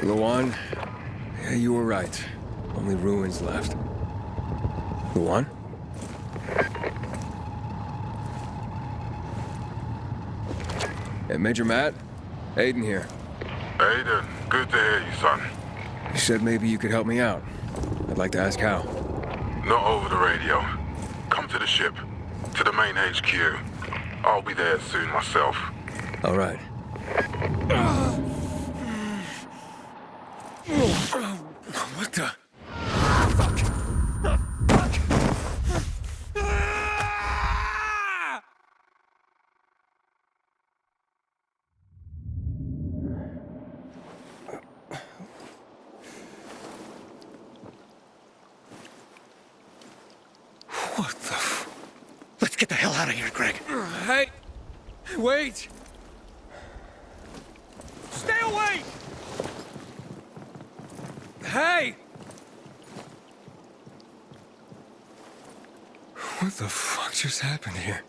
Luan? Yeah, you were right. Only ruins left. Luan? Hey, Major Matt? Aiden here. Aiden, good to hear you, son. You said maybe you could help me out. I'd like to ask how. Not over the radio. Come to the ship. To the main HQ. I'll be there soon myself. All right. What the? What the? Let's get the hell out of here, Greg. Hey! Wait! Stay away! Hey! What the fuck just happened here?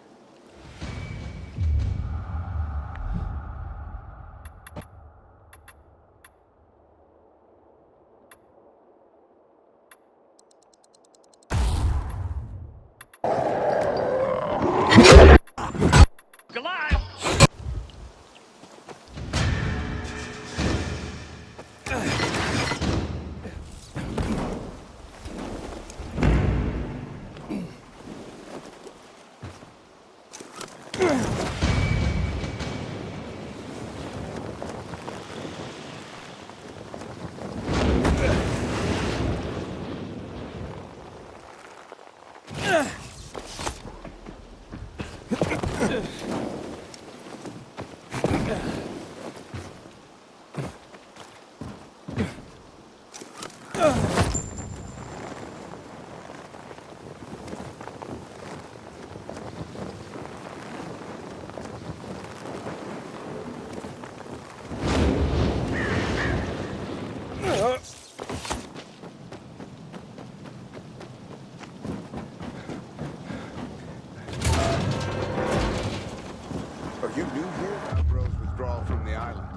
Are you new here? Bro's withdrawal from the island.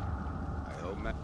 I hope Matt.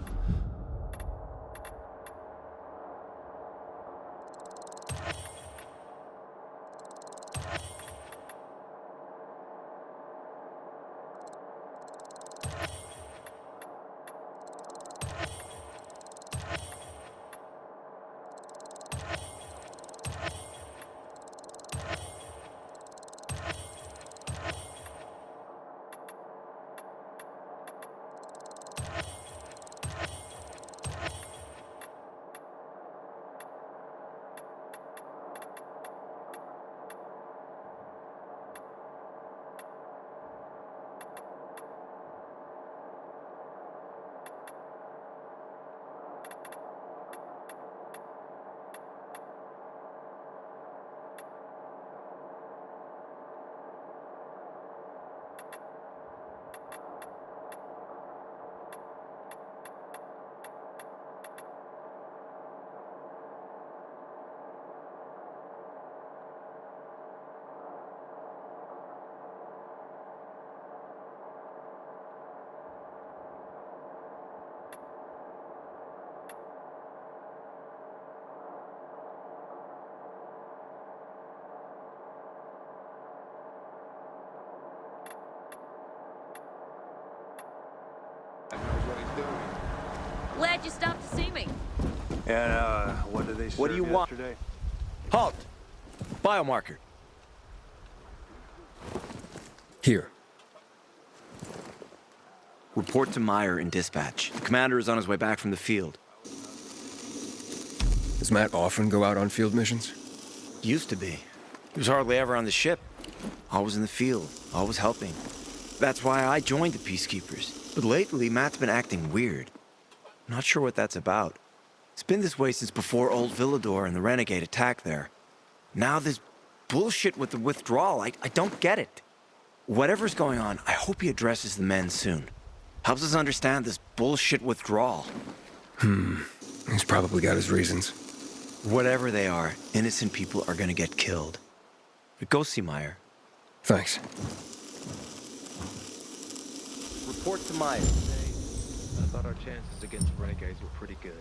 knows what he's doing. Glad you stopped to see me. And, what did they serve What do you want? yesterday? Halt! Biomarker. Here. Report to Meyer in dispatch. The commander is on his way back from the field. Does Matt often go out on field missions? Used to be. He was hardly ever on the ship. Always in the field, always helping. That's why I joined the Peacekeepers. But lately, Matt's been acting weird. Not sure what that's about. It's been this way since before old Villador and the Renegade attack there. Now this bullshit with the withdrawal, I don't get it. Whatever's going on, I hope he addresses the men soon. Helps us understand this bullshit withdrawal. He's probably got his reasons. Whatever they are, innocent people are gonna get killed. But go see Meyer. Thanks. Report to Meyer. I thought our chances against renegades were pretty good.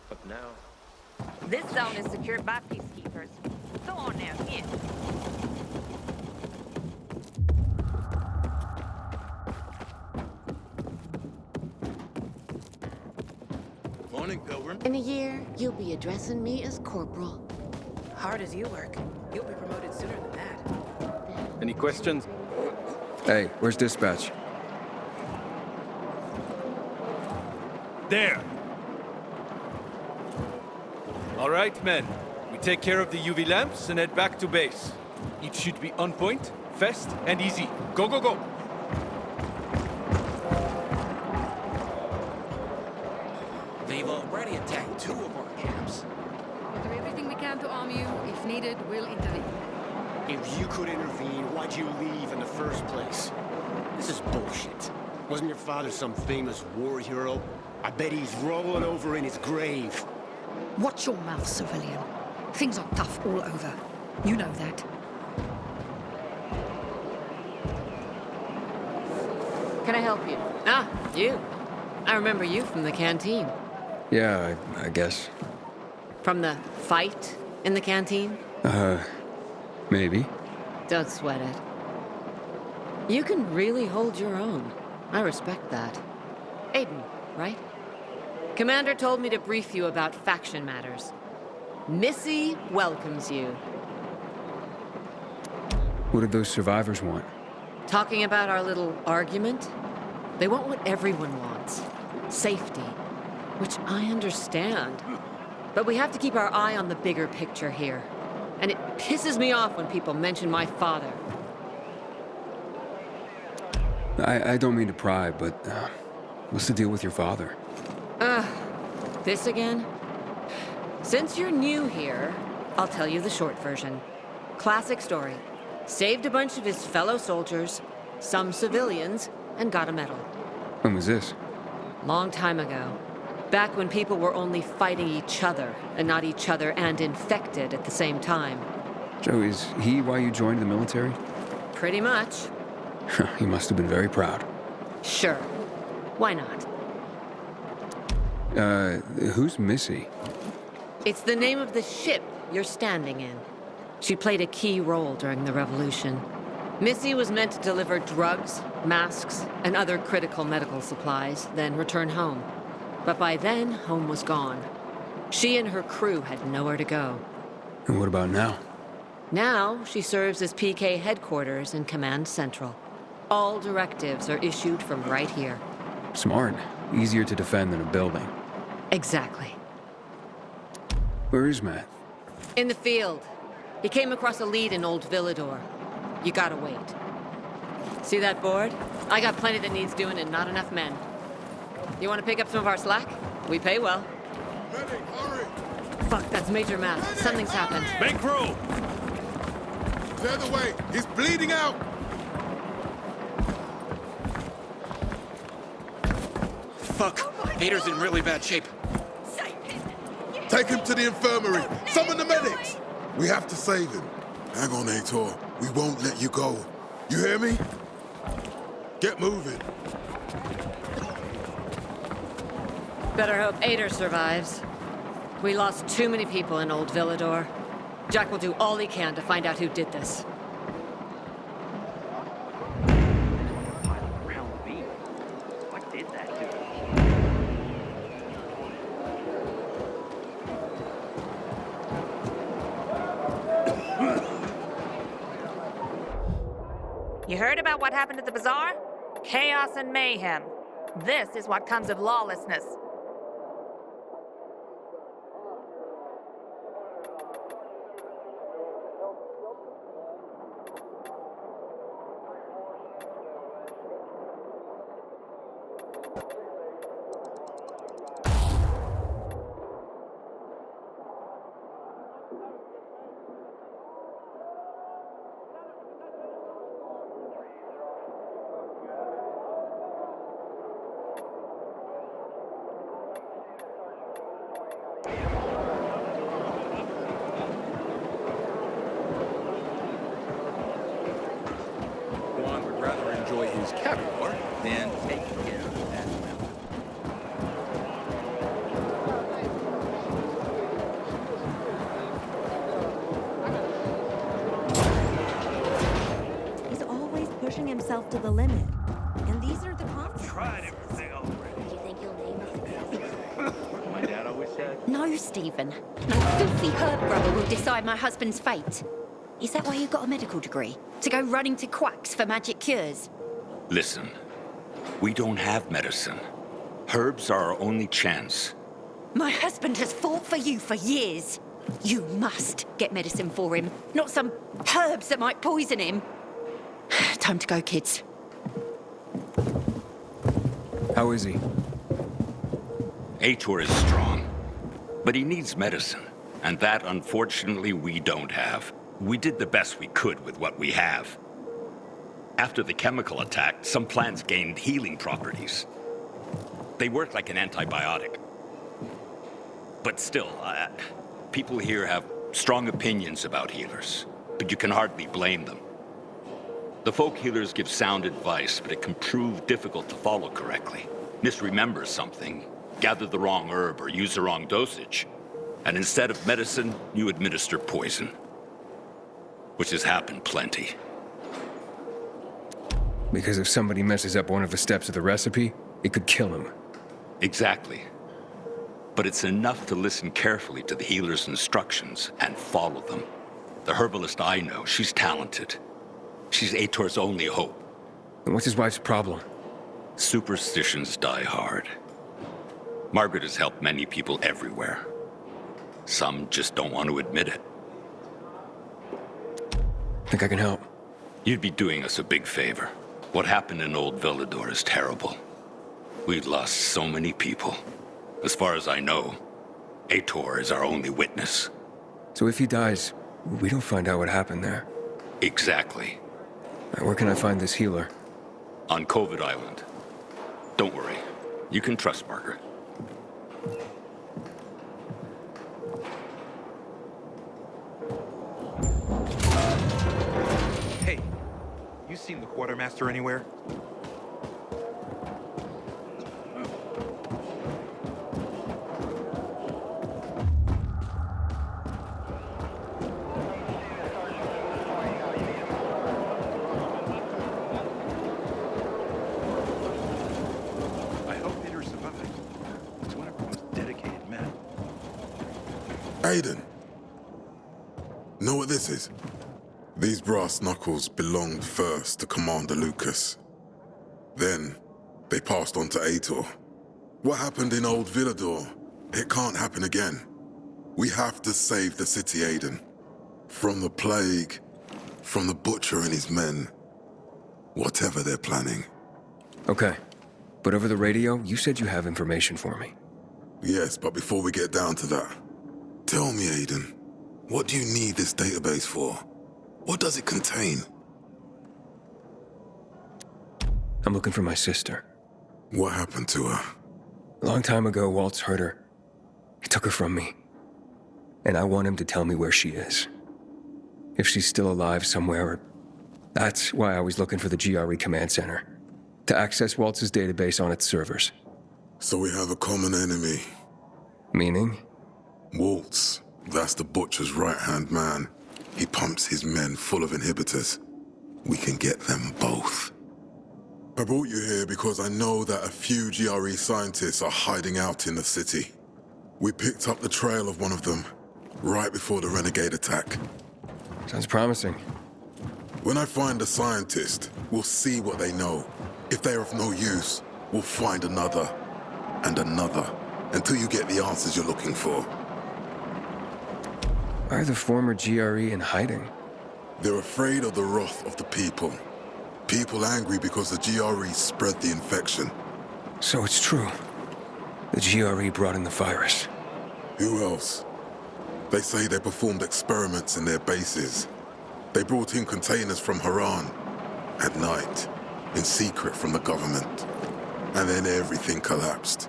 But now... This zone is secured by peacekeepers. Go on now, in. Morning, Pilgrim. In a year, you'll be addressing me as Corporal. Hard as you work, you'll be promoted sooner than that. Any questions? Hey, where's dispatch? There. All right, men. We take care of the UV lamps and head back to base. It should be on point, fast, and easy. Go, go, go! They've already attacked 2 of our camps. We'll do everything we can to arm you. If needed, we'll intervene. If you could intervene, why'd you leave in the first place? This is bullshit. Wasn't your father some famous war hero? I bet he's rolling over in his grave. Watch your mouth, civilian. Things are tough all over. You know that. Can I help you? Ah, you. I remember you from the canteen. Yeah, I guess. From the fight in the canteen? Maybe. Don't sweat it. You can really hold your own. I respect that. Aiden, right? Commander told me to brief you about faction matters. Missy welcomes you. What did those survivors want? Talking about our little argument? They want what everyone wants. Safety. Which I understand. But we have to keep our eye on the bigger picture here. And it pisses me off when people mention my father. I don't mean to pry, but what's the deal with your father? This again? Since you're new here, I'll tell you the short version. Classic story. Saved a bunch of his fellow soldiers, some civilians, and got a medal. When was this? Long time ago. Back when people were only fighting each other, and not each other and infected at the same time. Joe, is he why you joined the military? Pretty much. He must have been very proud. Sure. Why not? Who's Missy? It's the name of the ship you're standing in. She played a key role during the revolution. Missy was meant to deliver drugs, masks, and other critical medical supplies, then return home. But by then, home was gone. She and her crew had nowhere to go. And what about now? Now, she serves as PK headquarters in Command Central. All directives are issued from right here. Smart. Easier to defend than a building. Exactly. Where is Matt? In the field. He came across a lead in Old Villador. You gotta wait. See that board? I got plenty that needs doing and not enough men. You want to pick up some of our slack? We pay well. Medic, hurry! Fuck, that's Major Matt. Something's happened. Make room! Clear the way! He's bleeding out! Fuck! Hader's in really bad shape. Take him to the infirmary! Summon the medics! We have to save him. Hang on, Aitor. We won't let you go. You hear me? Get moving. Better hope Ader survives. We lost too many people in Old Villador. Jack will do all he can to find out who did this. What did that do? You heard about what happened at the bazaar? Chaos and mayhem. This is what comes of lawlessness. One would rather enjoy his caviar than take care of that mountain. pushing himself to the limit. And these are the consequences. Tried everything already. Do you think you'll name us? My dad always said. No, Stephen. No filthy herb brother will decide my husband's fate. Is that why you got a medical degree? To go running to quacks for magic cures? Listen, we don't have medicine. Herbs are our only chance. My husband has fought for you for years. You must get medicine for him, not some herbs that might poison him. Time to go, kids. How is he? Aitor is strong, but he needs medicine, and that, unfortunately, we don't have. We did the best we could with what we have. After the chemical attack, some plants gained healing properties. They work like an antibiotic. But still, people here have strong opinions about healers, but you can hardly blame them. The folk healers give sound advice, but it can prove difficult to follow correctly. Misremember something, gather the wrong herb, or use the wrong dosage. And instead of medicine, you administer poison. Which has happened plenty. Because if somebody messes up one of the steps of the recipe, it could kill him. Exactly. But it's enough to listen carefully to the healer's instructions and follow them. The herbalist I know, she's talented. She's Aitor's only hope. And what's his wife's problem? Superstitions die hard. Margaret has helped many people everywhere. Some just don't want to admit it. Think I can help? You'd be doing us a big favor. What happened in Old Villador is terrible. We've lost so many people. As far as I know, Aitor is our only witness. So if he dies, we don't find out what happened there. Exactly. Where can I find this healer? On COVID Island. Don't worry. You can trust Margaret. Hey, you seen the quartermaster anywhere? Aiden! Know what this is? These brass knuckles belonged first to Commander Lucas. Then, they passed on to Aitor. What happened in Old Villador, it can't happen again. We have to save the city, Aiden. From the plague, from the Butcher and his men. Whatever they're planning. Okay. But over the radio, you said you have information for me. Yes, but before we get down to that, tell me, Aiden, what do you need this database for? What does it contain? I'm looking for my sister. What happened to her? A long time ago, Waltz hurt her. He took her from me. And I want him to tell me where she is. If she's still alive somewhere. That's why I was looking for the GRE command center. To access Waltz's database on its servers. So we have a common enemy. Meaning? Waltz. That's the Butcher's right-hand man. He pumps his men full of inhibitors. We can get them both. I brought you here because I know that a few GRE scientists are hiding out in the city. We picked up the trail of one of them, right before the Renegade attack. Sounds promising. When I find a scientist, we'll see what they know. If they're of no use, we'll find another, and another, until you get the answers you're looking for. Why are the former GRE in hiding? They're afraid of the wrath of the people. People angry because the GRE spread the infection. So it's true. The GRE brought in the virus. Who else? They say they performed experiments in their bases. They brought in containers from Haran at night, in secret from the government. And then everything collapsed.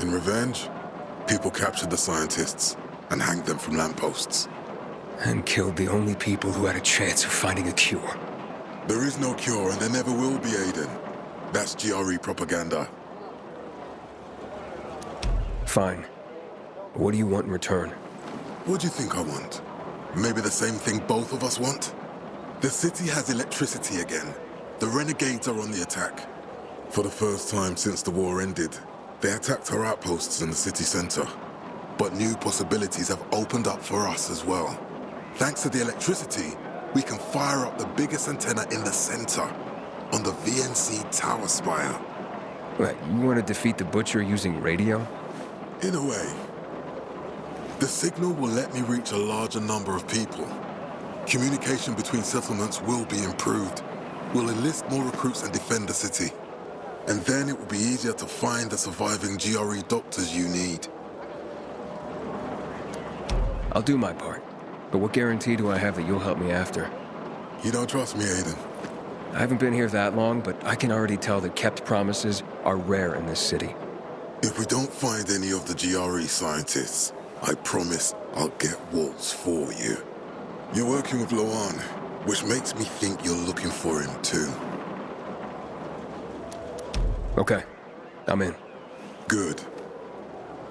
In revenge, people captured the scientists and hanged them from lampposts. And killed the only people who had a chance of finding a cure. There is no cure, and there never will be, Aiden. That's GRE propaganda. Fine. What do you want in return? What do you think I want? Maybe the same thing both of us want? The city has electricity again. The Renegades are on the attack. For the first time since the war ended, they attacked our outposts in the city center. But new possibilities have opened up for us as well. Thanks to the electricity, we can fire up the biggest antenna in the center, on the VNC tower spire. Wait, you want to defeat the Butcher using radio? In a way. The signal will let me reach a larger number of people. Communication between settlements will be improved. We'll enlist more recruits and defend the city. And then it will be easier to find the surviving GRE doctors you need. I'll do my part. But what guarantee do I have that you'll help me after? You don't trust me, Aiden? I haven't been here that long, but I can already tell that kept promises are rare in this city. If we don't find any of the GRE scientists, I promise I'll get Waltz for you. You're working with Loan, which makes me think you're looking for him too. Okay, I'm in. Good.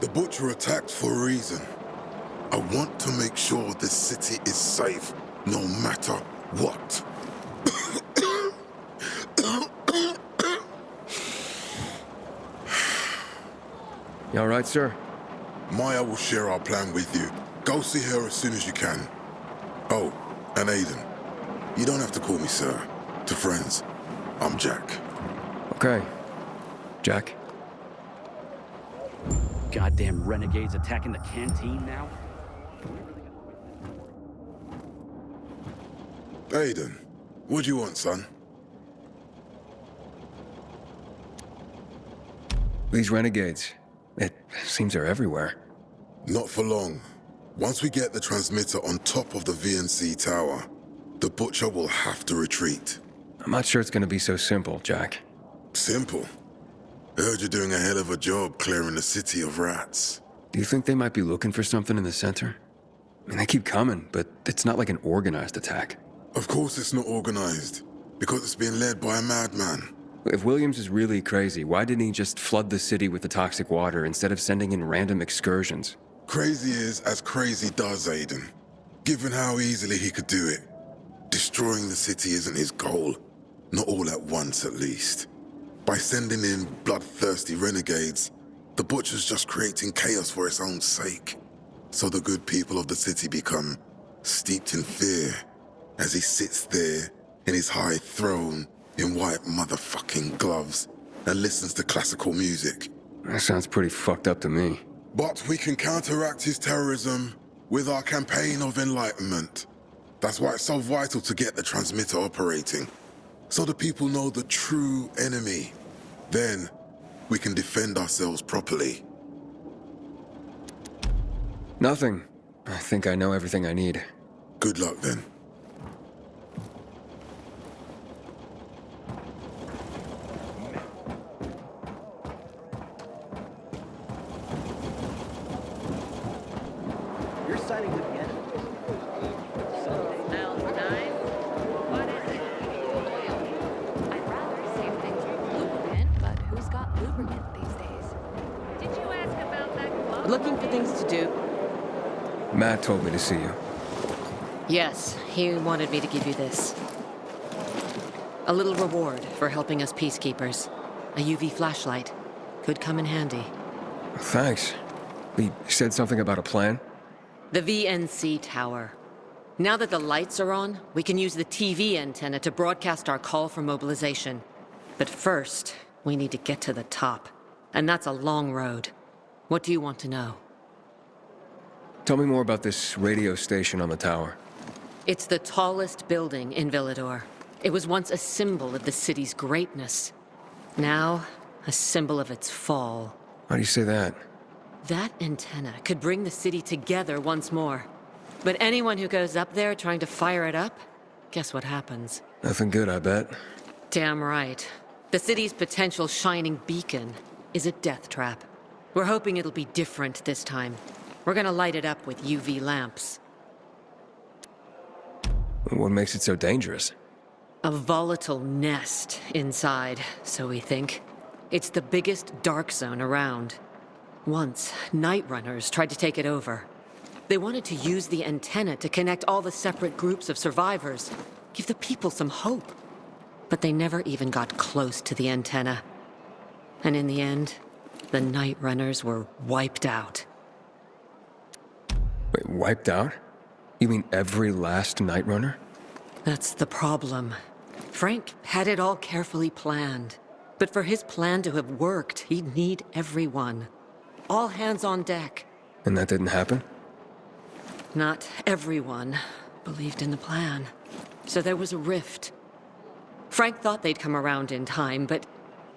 The Butcher attacked for a reason. I want to make sure this city is safe, no matter what. You all right, sir? Maya will share our plan with you. Go see her as soon as you can. Oh, and Aiden. You don't have to call me sir. To friends, I'm Jack. Okay. Jack? Goddamn renegades attacking the canteen now? Aiden, what do you want, son? These renegades. It seems they're everywhere. Not for long. Once we get the transmitter on top of the VNC tower, the Butcher will have to retreat. I'm not sure it's gonna be so simple, Jack. Simple? Heard you're doing a hell of a job clearing the city of rats. Do you think they might be looking for something in the center? I mean, they keep coming, but it's not like an organized attack. Of course it's not organized, because it's being led by a madman. If Williams is really crazy, why didn't he just flood the city with the toxic water instead of sending in random excursions? Crazy is as crazy does, Aiden. Given how easily he could do it. Destroying the city isn't his goal. Not all at once, at least. By sending in bloodthirsty renegades, the Butcher's just creating chaos for its own sake. So the good people of the city become steeped in fear as he sits there in his high throne in white motherfucking gloves and listens to classical music. That sounds pretty fucked up to me. But we can counteract his terrorism with our campaign of enlightenment. That's why it's so vital to get the transmitter operating, so the people know the true enemy. Then, we can defend ourselves properly. Nothing. I think I know everything I need. Good luck, then. You're siding with the enemy. Smells nice. What is it? Oil. I'd rather save things with lubricant, but who's got lubricant these days? Did you ask about that glove? Looking for things to do? Matt told me to see you. Yes, he wanted me to give you this. A little reward for helping us peacekeepers. A UV flashlight. Could come in handy. Thanks. He said something about a plan? The VNC tower. Now that the lights are on, we can use the TV antenna to broadcast our call for mobilization. But first, we need to get to the top. And that's a long road. What do you want to know? Tell me more about this radio station on the tower. It's the tallest building in Villador. It was once a symbol of the city's greatness. Now, a symbol of its fall. Why do you say that? That antenna could bring the city together once more. But anyone who goes up there trying to fire it up, guess what happens? Nothing good, I bet. Damn right. The city's potential shining beacon is a death trap. We're hoping it'll be different this time. We're gonna light it up with UV lamps. What makes it so dangerous? A volatile nest inside, so we think. It's the biggest dark zone around. Once, Night Runners tried to take it over. They wanted to use the antenna to connect all the separate groups of survivors, give the people some hope. But they never even got close to the antenna. And in the end, the Night Runners were wiped out. Wait, wiped out? You mean every last Night Runner? That's the problem. Frank had it all carefully planned. But for his plan to have worked, he'd need everyone. All hands on deck. And that didn't happen? Not everyone believed in the plan. So there was a rift. Frank thought they'd come around in time, but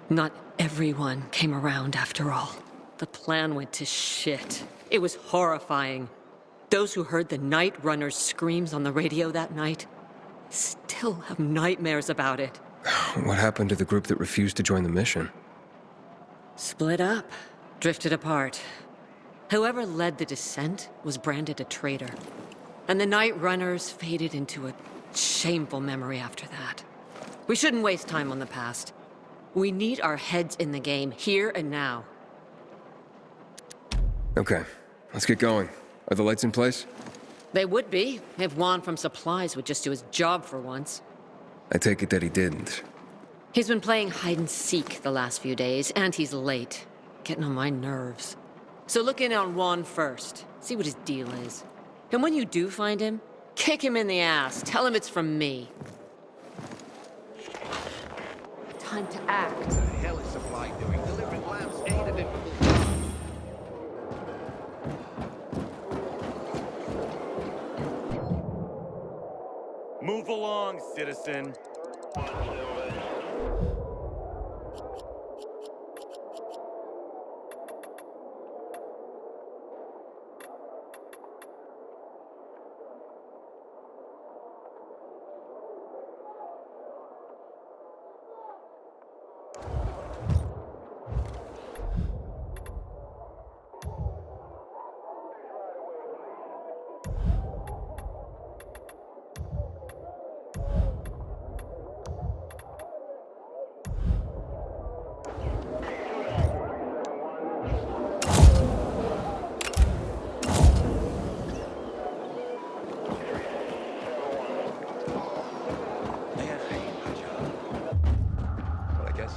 not everyone came around after all. The plan went to shit. It was horrifying. Those who heard the Night Runners' screams on the radio that night still have nightmares about it. What happened to the group that refused to join the mission? Split up, drifted apart. Whoever led the descent was branded a traitor. And the Night Runners faded into a shameful memory after that. We shouldn't waste time on the past. We need our heads in the game, here and now. Okay, let's get going. Are the lights in place? They would be, if Juan from Supplies would just do his job for once. I take it that he didn't. He's been playing hide-and-seek the last few days, and he's late. Getting on my nerves. So look in on Juan first. See what his deal is. And when you do find him, kick him in the ass. Tell him it's from me. Time to act. What the hell is Supply doing? Delivering lamps ain't a difficult. Move along, citizen.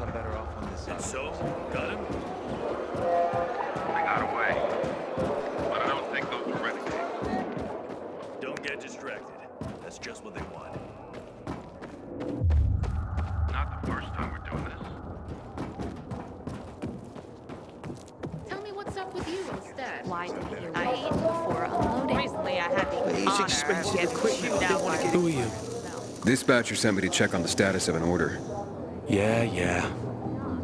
I'm better off on this side. So, got him? They got away. But I don't think those were renegades. Don't get distracted. That's just what they want. Not the first time we're doing this. Tell me what's up with you instead. Why didn't you wait before unloading? Recently, I had the honor of getting chewed out by... Who are you? Dispatcher sent me to check on the status of an order. Yeah.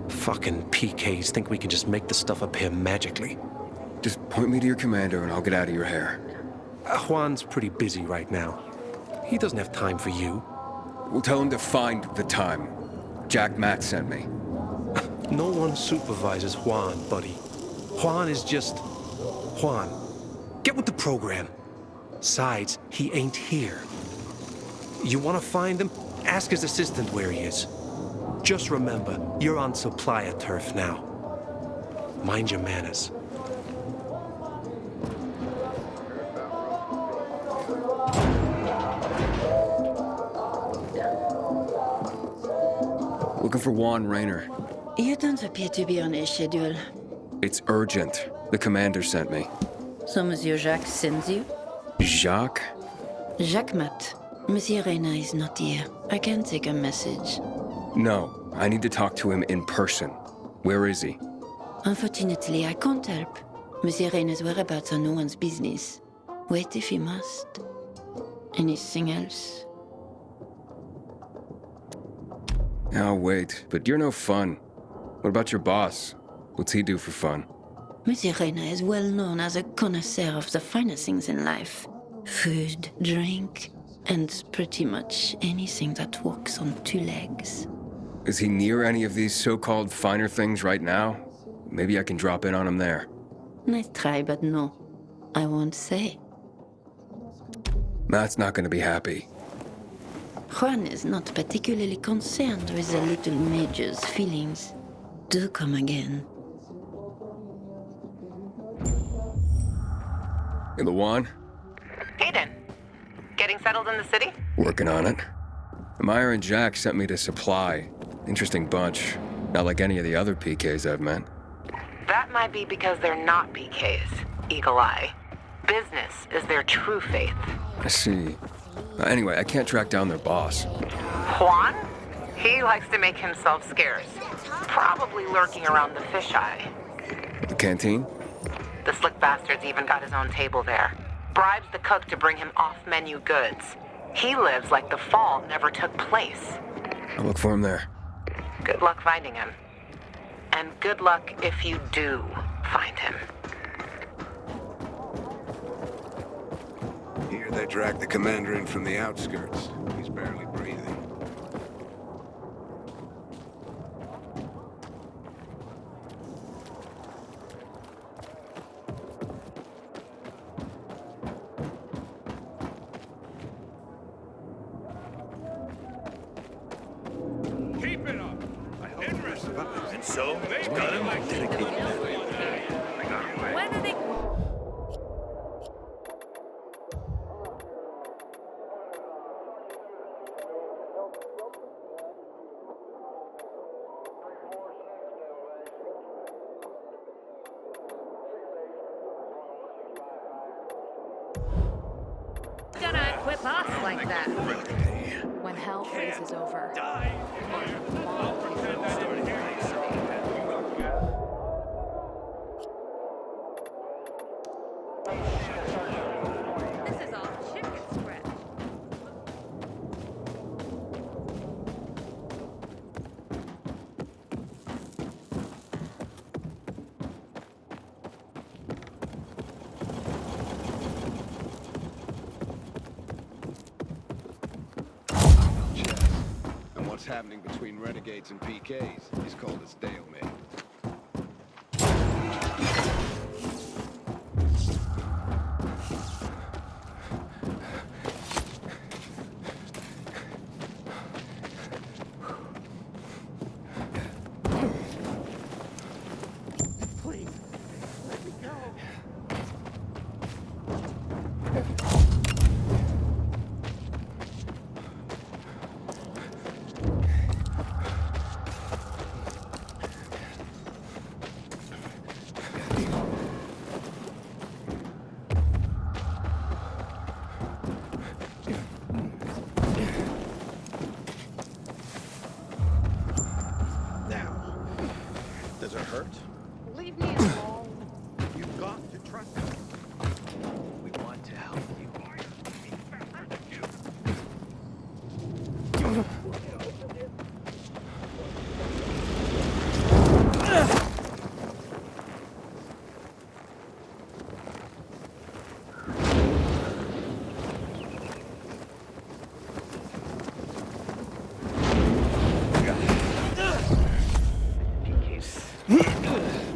Fucking PKs think we can just make the stuff up here magically. Just point me to your commander and I'll get out of your hair. Juan's pretty busy right now. He doesn't have time for you. We'll tell him to find the time. Jack Matt sent me. No one supervises Juan, buddy. Juan is just... Juan. Get with the program. Besides, he ain't here. You want to find him? Ask his assistant where he is. Just remember, you're on Supplier turf now. Mind your manners. Looking for Juan Raynor. You don't appear to be on his schedule. It's urgent. The commander sent me. So Monsieur Jacques sends you? Jacques? Jacques Mat. Monsieur Reyna is not here. I can take a message. No, I need to talk to him in person. Where is he? Unfortunately, I can't help. Monsieur Reyna's whereabouts are no one's business. Wait if he must. Anything else? I'll wait, but you're no fun. What about your boss? What's he do for fun? Monsieur Reyna is well known as a connoisseur of the finer things in life. Food, drink, and pretty much anything that walks on two legs. Is he near any of these so-called finer things right now? Maybe I can drop in on him there. Nice try, but no. I won't say. Matt's not gonna be happy. Juan is not particularly concerned with the little major's feelings. Do come again. Hey, Lawan? Aiden, getting settled in the city? Working on it. Meyer and Jack sent me to Supply. Interesting bunch. Not like any of the other PKs I've met. That might be because they're not PKs, Eagle Eye. Business is their true faith. I see. Anyway, I can't track down their boss. Juan? He likes to make himself scarce. Probably lurking around the fisheye. The canteen? The slick bastard's even got his own table there. Bribes the cook to bring him off-menu goods. He lives like the fall never took place. I'll look for him there. Good luck finding him. And good luck if you do find him. Here they dragged the commander in from the outskirts. He's barely breathing. Keep it up. And so they got him. When are they... gonna equip us like that? When hell freezes over. This is all chicken scratch. And what's happening between renegades and PKs is called a stalemate. Does it hurt? Leave me alone. You've got to trust me. We want to help you.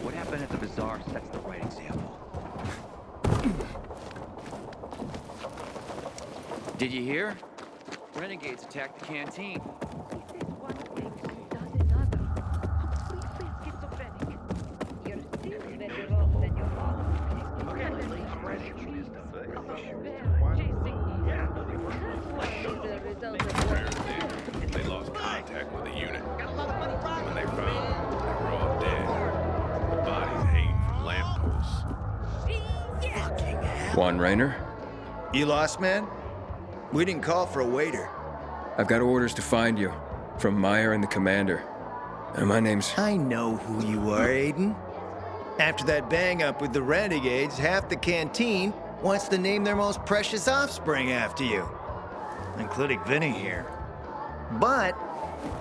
What happened at the bazaar sets the right example. Did you hear? Renegades attacked the canteen. They lost contact with the unit. When they found them, they were all dead. The bodies hanging from lampposts. Juan Raynor? You lost, man? We didn't call for a waiter. I've got orders to find you. From Meyer and the commander. And my name's... I know who you are, Aiden. After that bang-up with the Renegades, half the canteen wants to name their most precious offspring after you. Including Vinny here. But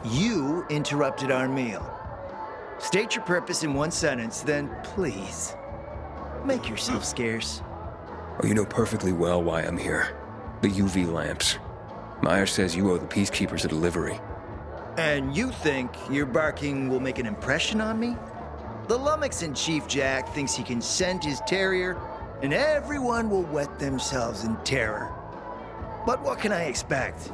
you interrupted our meal. State your purpose in one sentence, then please, make yourself scarce. Oh, you know perfectly well why I'm here. The UV lamps. Meyer says you owe the Peacekeepers a delivery. And you think your barking will make an impression on me? The lummox in Chief Jack thinks he can scent his terrier, and everyone will wet themselves in terror. But what can I expect?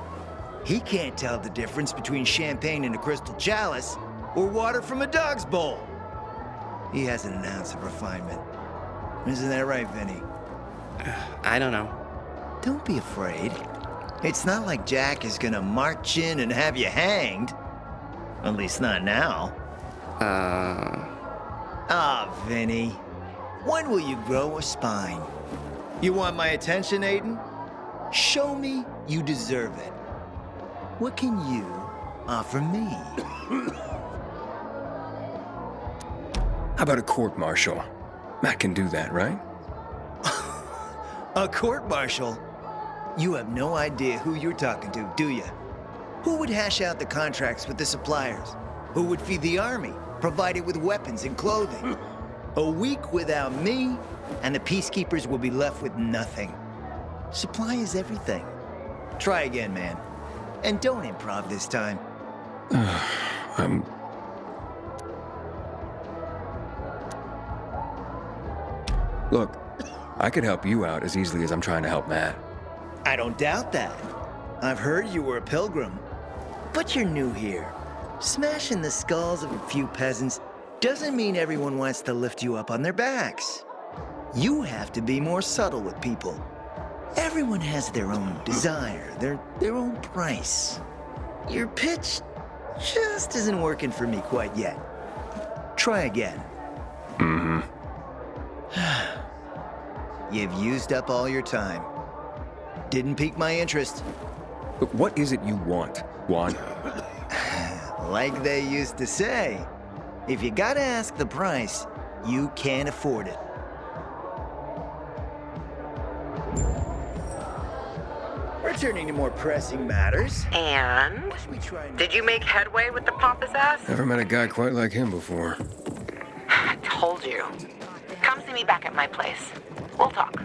He can't tell the difference between champagne in a crystal chalice or water from a dog's bowl. He hasn't an ounce of refinement. Isn't that right, Vinny? I don't know. Don't be afraid. It's not like Jack is gonna march in and have you hanged. At least not now. Vinny. When will you grow a spine? You want my attention, Aiden? Show me you deserve it. What can you offer me? How about a court-martial? Matt can do that, right? A court-martial? You have no idea who you're talking to, do you? Who would hash out the contracts with the suppliers? Who would feed the army, provide it with weapons and clothing? A week without me, and the peacekeepers will be left with nothing. Supply is everything. Try again, man. And don't improv this time. Look, I could help you out as easily as I'm trying to help Matt. I don't doubt that. I've heard you were a pilgrim. But you're new here. Smashing the skulls of a few peasants doesn't mean everyone wants to lift you up on their backs. You have to be more subtle with people. Everyone has their own desire, their own price. Your pitch just isn't working for me quite yet. Try again. Mm-hmm. You've used up all your time. Didn't pique my interest. Look, what is it you want, Juan? Like they used to say, if you gotta ask the price, you can't afford it. Returning to more pressing matters. And? Did you make headway with the pompous ass? Never met a guy quite like him before. I told you. Come see me back at my place. We'll talk.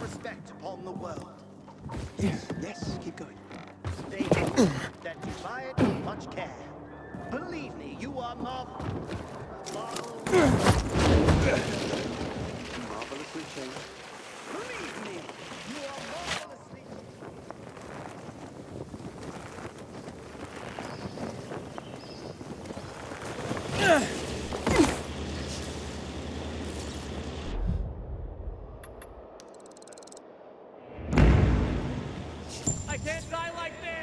Respect upon the world. Yes, keep going. That you buy it with much care. Believe me, you are marvelous. Marvelously changed. Believe me, you are marvelously. I can't die like this!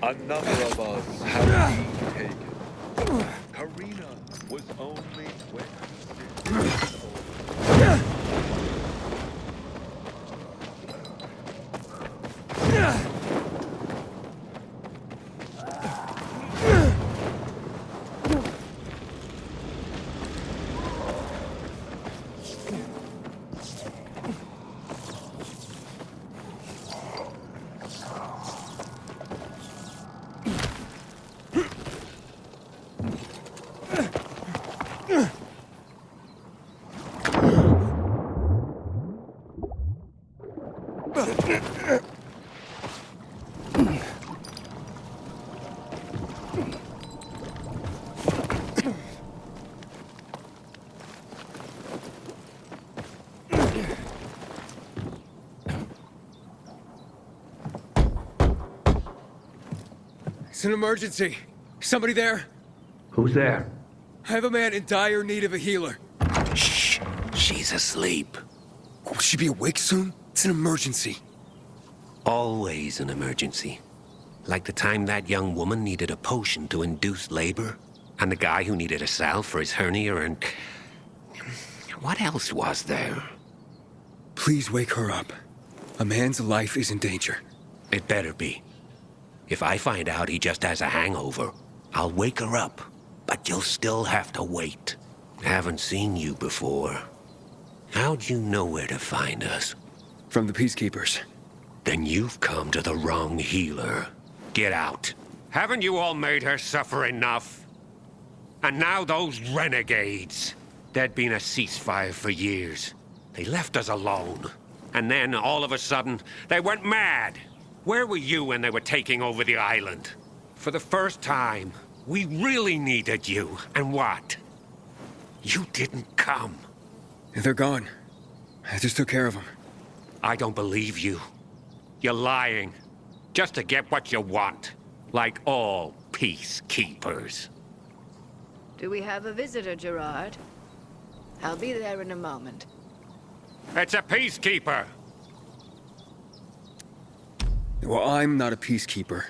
Another of us has been taken. Karina was only 26 years old. It's an emergency. Somebody there? Who's there? I have a man in dire need of a healer. Shh. She's asleep. Will she be awake soon? It's an emergency. Always an emergency. Like the time that young woman needed a potion to induce labor, and the guy who needed a salve for his hernia, and... what else was there? Please wake her up. A man's life is in danger. It better be. If I find out he just has a hangover, I'll wake her up. But you'll still have to wait. Haven't seen you before. How'd you know where to find us? From the Peacekeepers. Then you've come to the wrong healer. Get out. Haven't you all made her suffer enough? And now those renegades. There'd been a ceasefire for years. They left us alone. And then, all of a sudden, they went mad. Where were you when they were taking over the island? For the first time, we really needed you. And what? You didn't come. They're gone. I just took care of them. I don't believe you. You're lying. Just to get what you want. Like all peacekeepers. Do we have a visitor, Gerard? I'll be there in a moment. It's a peacekeeper! Well, I'm not a peacekeeper.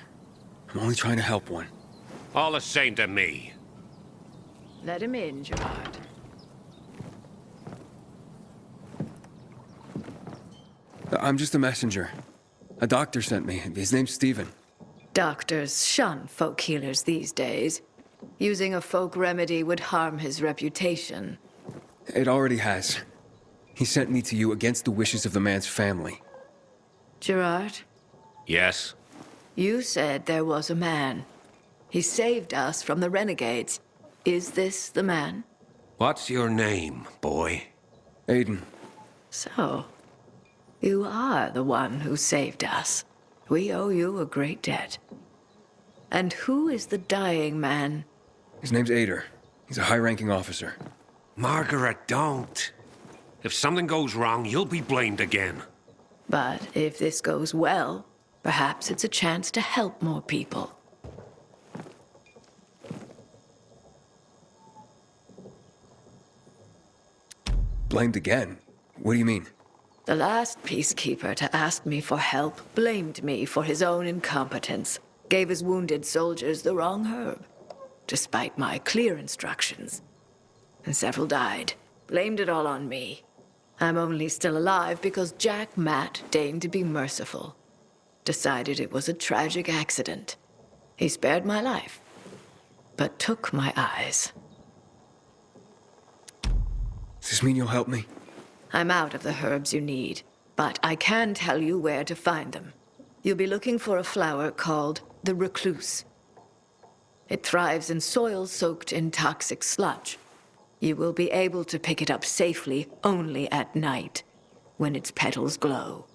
I'm only trying to help one. All the same to me. Let him in, Gerard. I'm just a messenger. A doctor sent me. His name's Stephen. Doctors shun folk healers these days. Using a folk remedy would harm his reputation. It already has. He sent me to you against the wishes of the man's family. Gerard, Yes? you said there was a man. He saved us from the renegades. Is this the man? What's your name, boy? Aiden. So, you are the one who saved us. We owe you a great debt. And who is the dying man? His name's Ader. He's a high-ranking officer. Margaret, don't. If something goes wrong, you'll be blamed again. But if this goes well, perhaps it's a chance to help more people. Blamed again? What do you mean? The last peacekeeper to ask me for help blamed me for his own incompetence, gave his wounded soldiers the wrong herb, despite my clear instructions. And several died, blamed it all on me. I'm only still alive because Jack Matt deigned to be merciful. Decided it was a tragic accident. He spared my life, but took my eyes. Does this mean you'll help me? I'm out of the herbs you need, but I can tell you where to find them. You'll be looking for a flower called the recluse. It thrives in soil soaked in toxic sludge. You will be able to pick it up safely only at night, when its petals glow.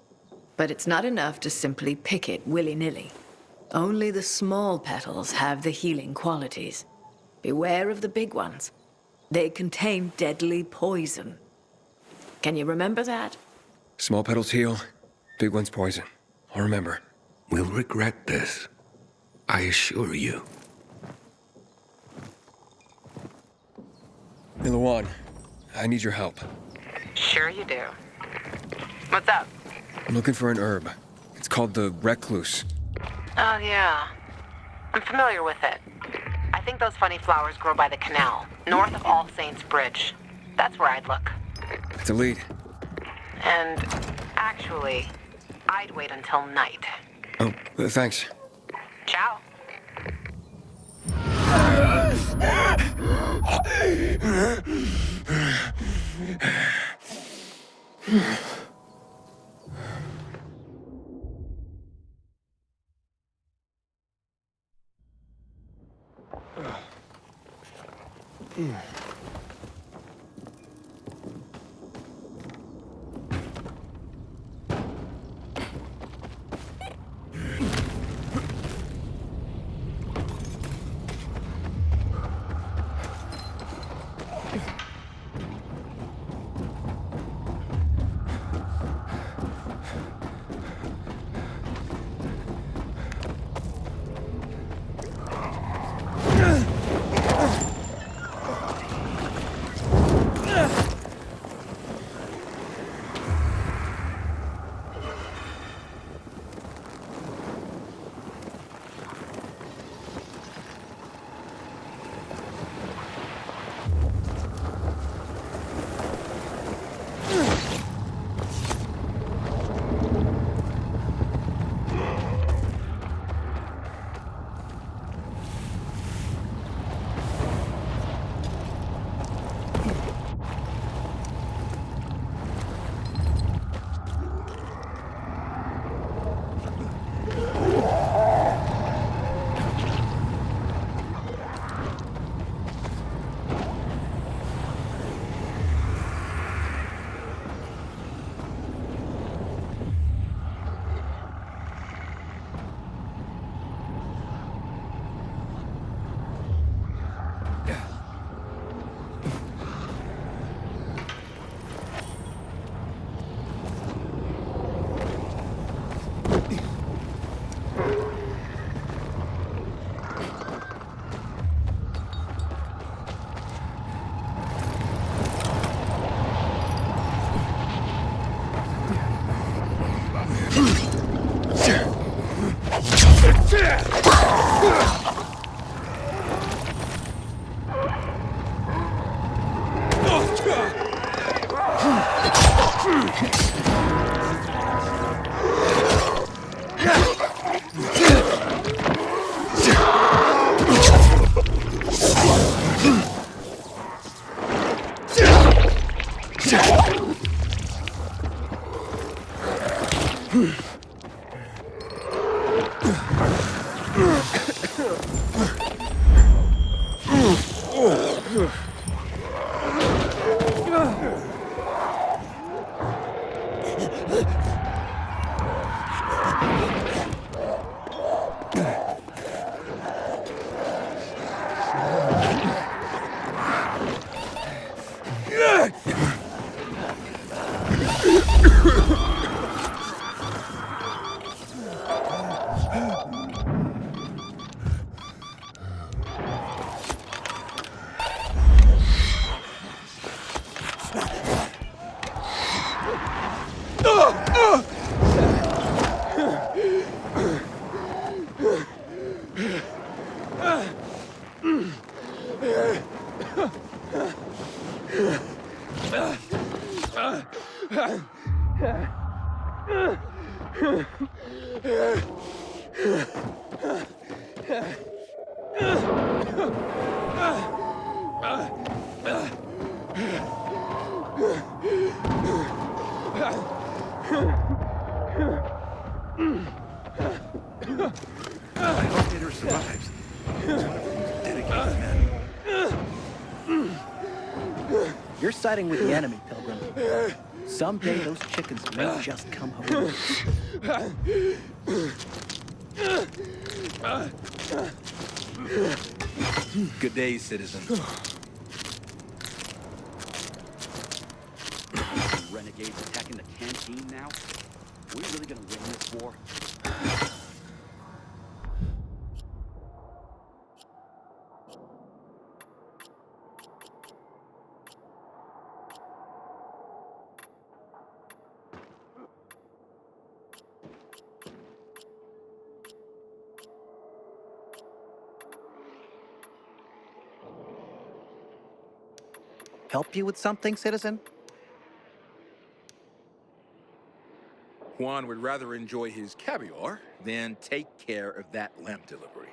But it's not enough to simply pick it willy-nilly. Only the small petals have the healing qualities. Beware of the big ones. They contain deadly poison. Can you remember that? Small petals heal, big ones poison. I'll remember. We'll regret this. I assure you. Hey, Lawan, I need your help. Sure you do. What's up? I'm looking for an herb. It's called the recluse. Oh, yeah. I'm familiar with it. I think those funny flowers grow by the canal, north of All Saints Bridge. That's where I'd look. It's a lead. And actually, I'd wait until night. Oh, thanks. Ciao. I hope Peter survives. He's one of the most dedicated men. You're siding with the enemy, Pilgrim. Someday those chickens may just come home. Good day, citizen. Renegades attacking the canteen now? Are we really gonna win this war? Help you with something, citizen? Juan would rather enjoy his caviar than take care of that lamp delivery.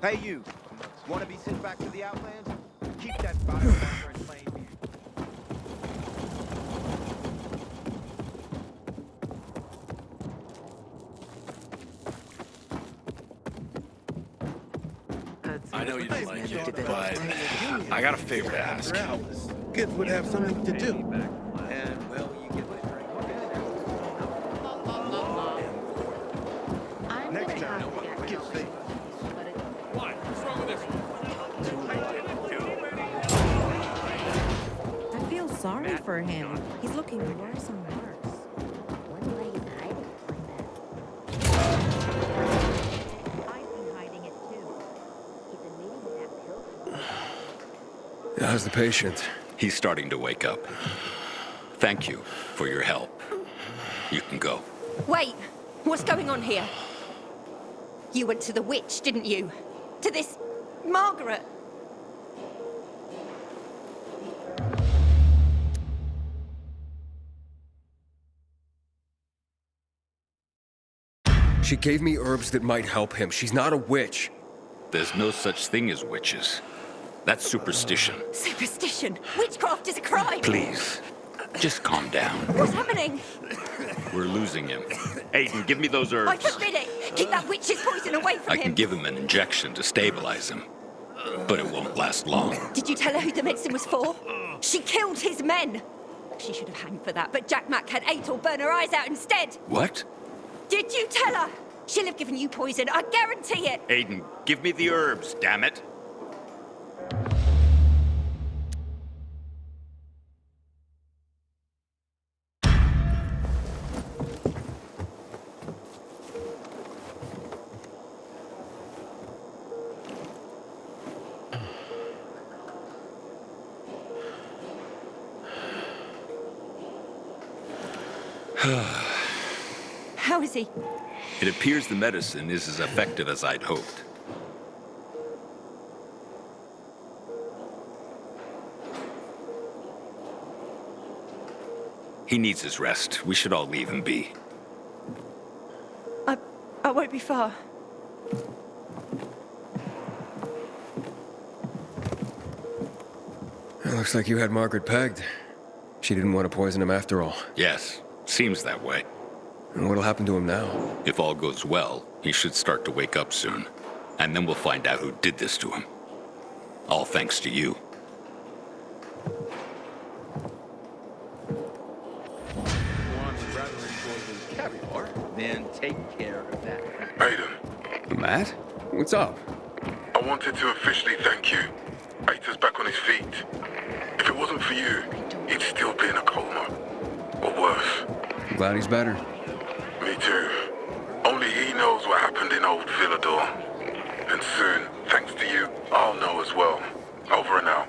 Hey, you. Want to be sent back to the Outlands? Keep that biomarker in plain view. know you don't like it, but I got a favor to ask. Kids would have something to do. And, well, you get next time, get safe. Why? What's wrong with this one? I feel sorry for him. He's looking worse and worse. How's the patient? He's starting to wake up. Thank you for your help. You can go. Wait! What's going on here? You went to the witch, didn't you? To this Margaret? She gave me herbs that might help him. She's not a witch. There's no such thing as witches. That's superstition. Superstition! Witchcraft is a crime! Please, just calm down. What's happening? We're losing him. Aiden, give me those herbs. I forbid it! Keep that witch's poison away from I him! can give him an injection to stabilize him, but it won't last long. Did you tell her who the medicine was for? She killed his men! She should have hanged for that, but Jack Mack had Atel burn her eyes out instead! What? Did you tell her? She'll have given you poison, I guarantee it! Aiden, give me the herbs, damn it! How is he? It appears the medicine is as effective as I'd hoped. He needs his rest. We should all leave him be. I won't be far. It looks like you had Margaret pegged. She didn't want to poison him after all. Yes, seems that way. And what'll happen to him now? If all goes well, he should start to wake up soon. And then we'll find out who did this to him. All thanks to you. Caviar, then take care of that. Aiden, Matt? What's up? I wanted to officially thank you. Aita's back on his feet. If it wasn't for you, he'd still be in a coma. Or worse. I'm glad he's better. Me too. Only he knows what happened in old Villador. And soon, thanks to you, I'll know as well. Over and out.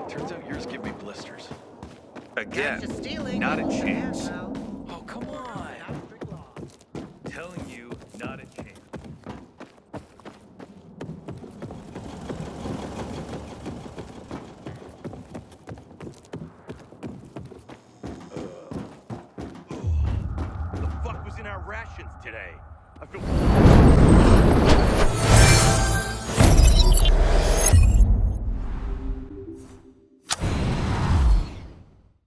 Turns out yours give me blisters. Again, not a chance. Oh, come on. Telling you, not a chance. The fuck was in our rations today? I feel...